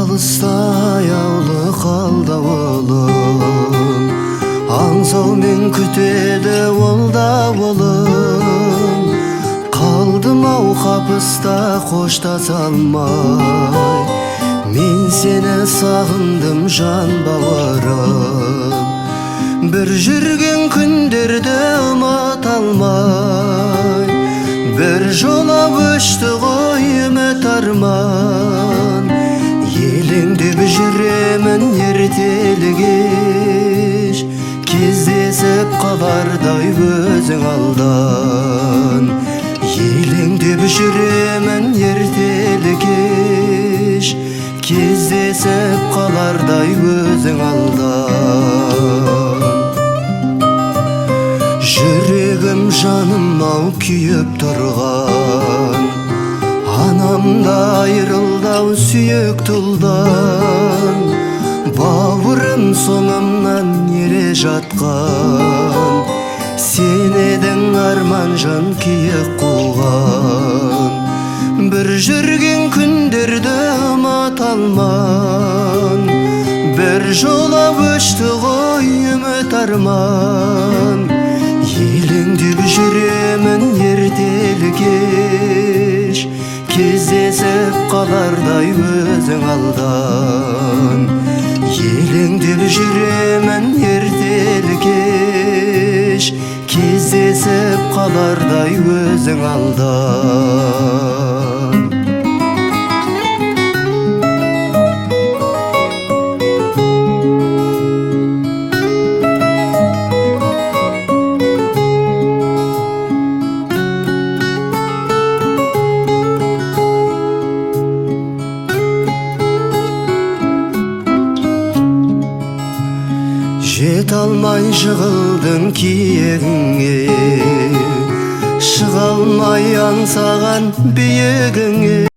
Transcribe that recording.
Алыста аяулы қалды ауылым, аңсаумен күтеді ол да ауылым. Қалдым ау қапыста қоштаса алмай, мен сені сағындым жан бауырым. Бір жүрген күндерді ұмыта алмай, бір жолап өшті ғой үміт арман. Елеңдеп жүремін ертелі кеш, кездесіп қалардай өзің алдан. Елеңдеп жүремін ертелі кеш, кездесіп қалардай өзің алдан. Жүрегім жаным ау күйіп тұрған, анамда айырылды ау сүйек тұлдан. Бауырым соңымнан ере жатқан, сен едің арман жан күйік қуған. Бір жүрген күндерді ұмыта алман, бір жолап өшті ғой үміт арман. Елеңдеп жүремін ертелі кеш, кездесіп қалардай өзің алдан. Елеңдеп жүремін ертелі кеш, кездесіп қалардай өзің алдан. Жете алмай жығылдың киегіңе, шыға алмай аңсаған биігіңе.